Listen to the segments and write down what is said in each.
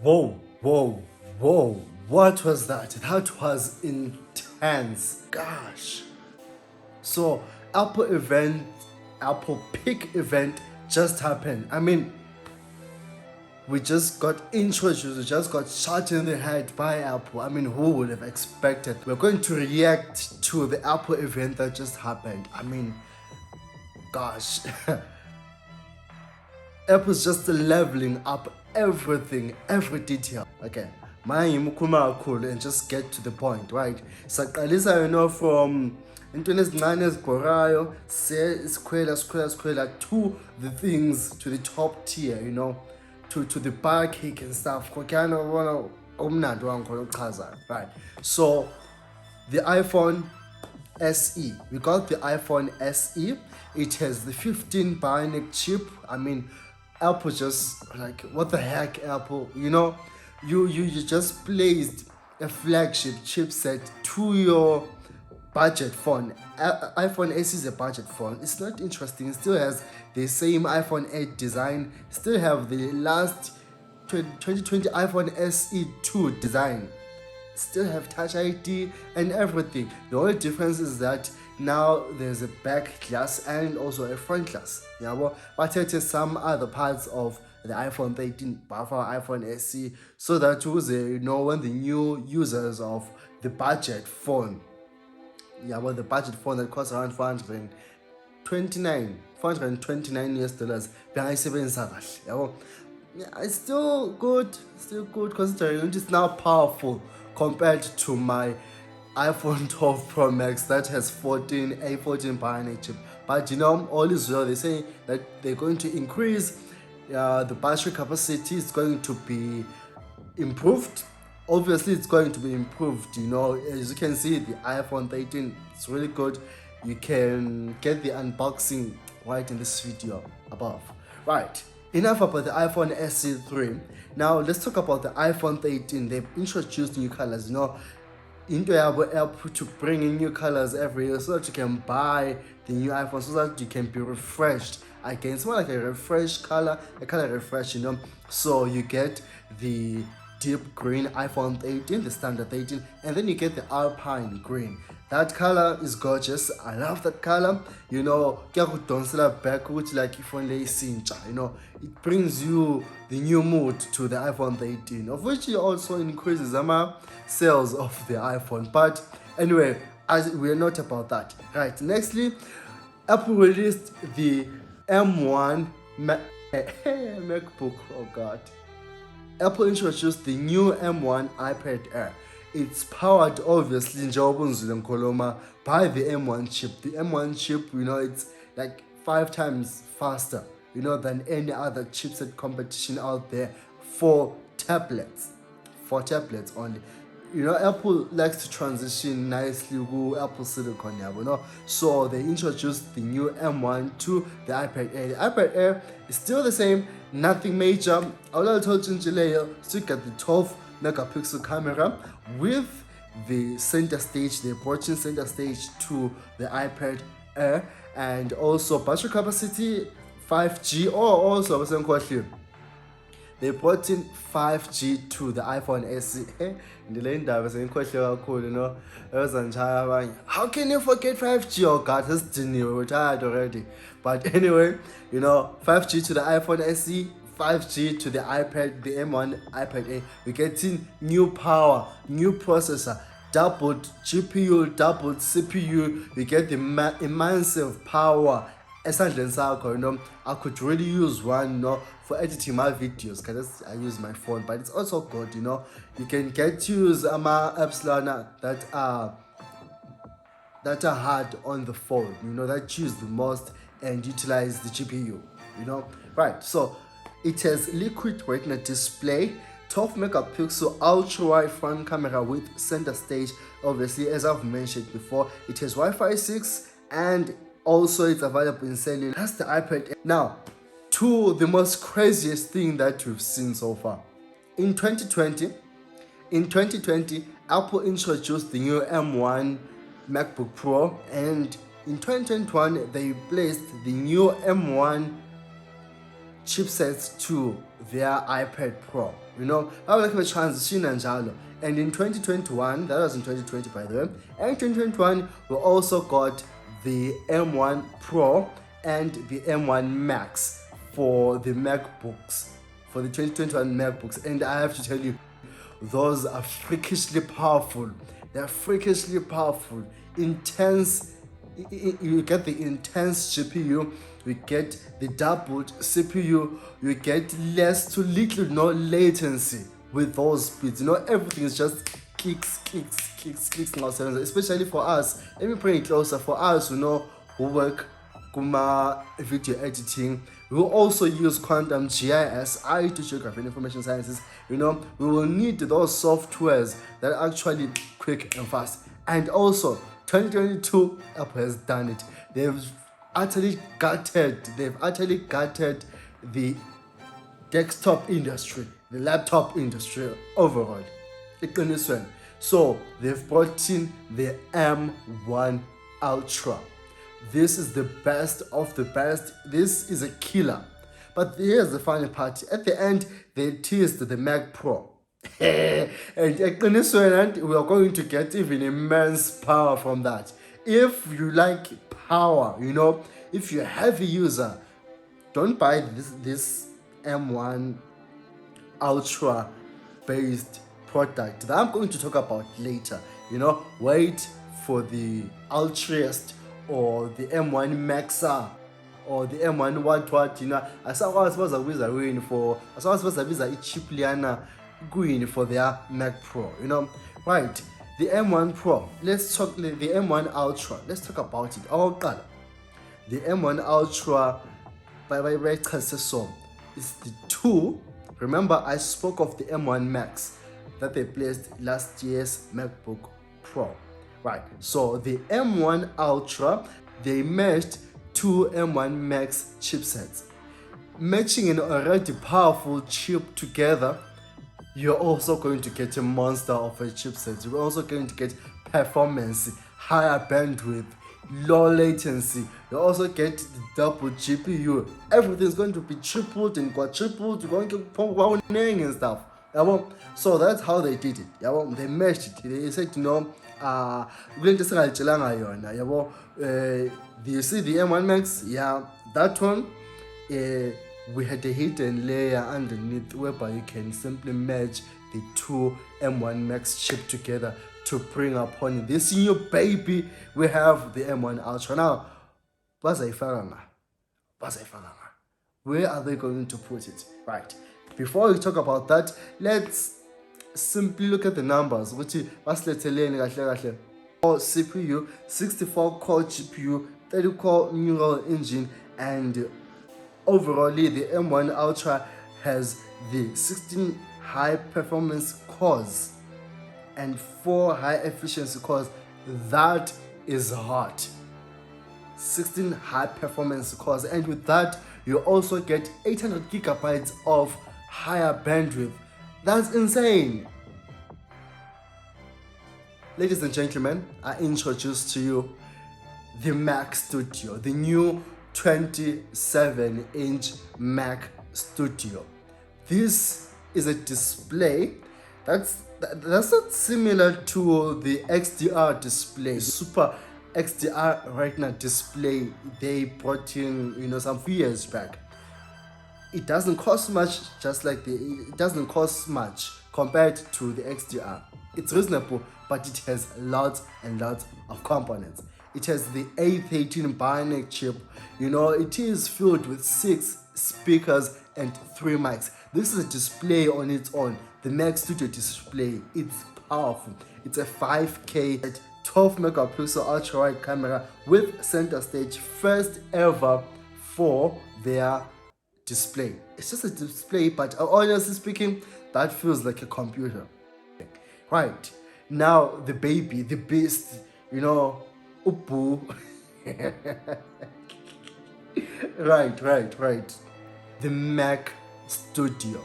Whoa, whoa, whoa. What was that? That was intense. Gosh. So, Apple Peak event just happened. I mean, we just got introduced, we just got shot in the head by Apple. I mean, who would have expected? We're going to react to the Apple event that just happened. I mean, gosh. Apple's just leveling up everything, every detail. Okay, manje ngimukhuluma kakhulu and just get to the point, right? Saqalisa from entweni ezincane ezigqorayo sikhwela to the things, to the top tier, to the bar cake and stuff. Kokuyana ubona omnandi wangikhona ukuchaza, right? So the iPhone SE, we got the iPhone SE. It has the 15 bionic chip. I mean, Apple just like, what the heck, Apple? You just placed a flagship chipset to your budget phone. iPhone SE is a budget phone. It's not interesting. It still has the same iPhone 8 design. Still have the last 2020 iPhone SE2 design. Still have Touch ID and everything. The only difference is that now there's a back glass and also a front glass. But it is some other parts of the iPhone 13 buffer iPhone SE, so that when the new users of the budget phone, the budget phone that costs around $429 it's still good considering it is now powerful compared to my iPhone 12 Pro Max that has A14 bionic chip. But all is well. They say that they're going to increase the battery capacity. Is going to be improved. Obviously, it's going to be improved. As you can see, the iPhone 13 is really good. You can get the unboxing right in this video above. Right. Enough about the iPhone SE3. Now let's talk about the iPhone 13. They've introduced new colors. Into Apple to bring in new colors every year so that you can buy the new iPhone, so that you can be refreshed again. It's more like a refreshed color, a color refresh. So you get the deep green iPhone 13, the standard 13, and then you get the Alpine green. That color is gorgeous. I love that color. Back like it brings you the new mood to the iPhone 13, of which it also increases sales of the iPhone. But anyway, we're not about that. Right. Nextly, Apple released the M1 MacBook. Oh God. Apple introduced the new M1 iPad Air. It's powered, obviously, by the M1 chip. The M1 chip, it's like 5 times faster, than any other chipset competition out there for tablets. For tablets only. Apple likes to transition nicely with Apple Silicon, So they introduced the new M1 to the iPad Air. The iPad Air is still the same, nothing major. Still got the 12 megapixel camera with the center stage, the approaching center stage to the iPad Air, and also battery capacity 5G, or also they brought in 5G to the iPhone SE. How can you forget 5G? Oh God, we're tired already. But anyway, 5G to the iPhone SE, 5G to the iPad, the M1 iPad Air. We're getting new power, new processor, doubled GPU, doubled CPU. We get the immense power. I could really use one, for editing my videos, because I use my phone. But it's also good, you can get to use apps that are hard on the phone, that choose the most and utilize the GPU, right? So it has liquid retina display, 12 megapixel ultra wide front camera with center stage. Obviously, as I've mentioned before, it has Wi-Fi 6 and also it's available in cellular. That's the iPad. Now, to the most craziest thing that we've seen so far. In 2020, Apple introduced the new M1 MacBook Pro, and in 2021, they placed the new M1 chipsets to their iPad Pro. Like transition and and in 2021, that was in 2020 by the way, and 2021 we also got the M1 Pro and the M1 Max for the MacBooks, for the 2021 MacBooks, and I have to tell you, those are freakishly powerful. They're freakishly powerful, intense. You get the intense GPU, you get the doubled CPU, you get less to little no latency with those speeds. Everything is just clicks now, especially for us. Let me bring it closer. For us, who work kuma video editing, we will also use quantum GIS, IT geography and information sciences. We will need those softwares that are actually quick and fast. And also 2022, Apple has done it. They've utterly gutted the desktop industry, the laptop industry overall. So they've brought in the M1 Ultra. This is the best of the best. This is a killer. But here's the funny part. At the end, they teased the Mac Pro. And we are going to get even immense power from that. If you like power, if you're a heavy user, don't buy this M1 Ultra based product that I'm going to talk about later. Wait for the Ultraest or the M1 Maxa or the M1 what asakwazi bazabiza wini for asakwazi bazabiza ichip liyana queen for their Mac Pro. Right, the M1 Pro, let's talk the M1 Ultra, let's talk about it. The M1 Ultra by is the 2. Remember, I spoke of the M1 Max that they placed last year's MacBook Pro. Right, so the M1 Ultra, they matched 2 M1 Max chipsets. Matching an already powerful chip together, you're also going to get a monster of a chipset. You're also going to get performance, higher bandwidth, low latency. You also get the double GPU. Everything's going to be tripled and quadrupled. You're going to put and stuff. So that's how they did it. They meshed it. They said, do you see the M1 Max? Yeah, that one. We had a hidden layer underneath whereby you can simply merge the 2 M1 Max chip together to bring upon this new baby. We have the M1 Ultra. Now, where are they going to put it? Right. Before we talk about that, let's simply look at the numbers. Which is CPU, 64 core GPU, 30 core neural engine, and overall the M1 Ultra has the 16 high performance cores and 4 high efficiency cores. That is hot. 16 high performance cores, and with that you also get 800 gigabytes of higher bandwidth. That's insane. Ladies and gentlemen, I introduce to you the MacStudio, the new 27-inch MacStudio. This is a display that's not similar to the XDR display, super XDR Retina display they brought in, some few years back. It doesn't cost much, it doesn't cost much compared to the XDR. It's reasonable, but it has lots and lots of components. It has the A13 Bionic chip. It is filled with 6 speakers and 3 mics. This is a display on its own. The MacStudio display, it's powerful. It's a 5K at 12 megapixel ultra wide camera with center stage, first ever for their display. It's just a display, but honestly speaking, that feels like a computer. Right, now the baby, the beast, Ubu. Right. The MacStudio.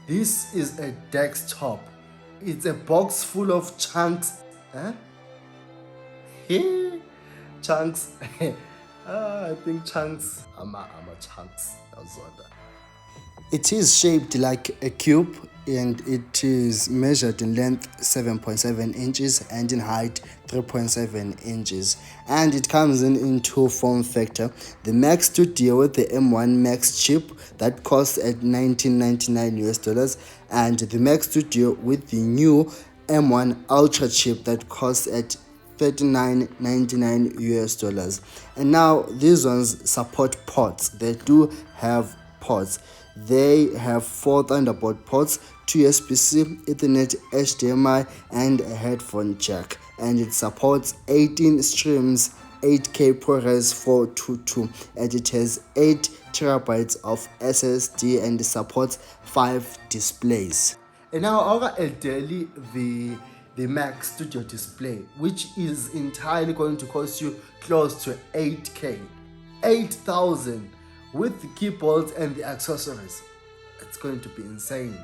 This is a desktop. It's a box full of chunks. Chunks. I think chunks. I'm a chunks. That's what. It is shaped like a cube and it is measured in length 7.7 inches and in height 3.7 inches. And it comes in two form factor. The MacStudio with the M1 Max chip that costs at $19.99 US dollars, and the MacStudio with the new M1 Ultra chip that costs at $39.99 US dollars. And now these ones support ports. They do have ports. They have 4 Thunderbolt ports, 2 USB-C, Ethernet, HDMI, and a headphone jack. And it supports 18 streams, 8K ProRes 422, and it has 8 terabytes of SSD and it supports 5 displays. And now I'll daily the MacStudio display, which is entirely going to cost you close to 8K, 8,000 with the keyboards and the accessories. It's going to be insane.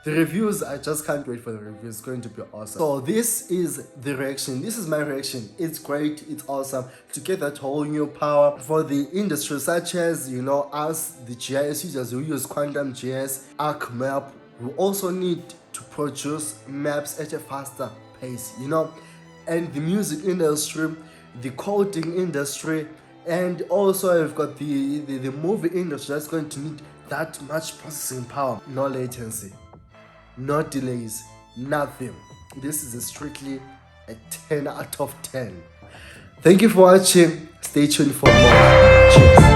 The reviews, I just can't wait for the reviews. It's going to be awesome. So this is the reaction. This is my reaction. It's great. It's awesome to get that whole new power for the industry, such as, you know, us, the GIS users who use Quantum GIS, ArcMap. We also need to produce maps at a faster pace, you know, and the music industry, the coding industry, and also I've got the movie industry that's going to need that much processing power. No latency, no delays, nothing. This is strictly a 10 out of 10. Thank you for watching. Stay tuned for more. Cheers.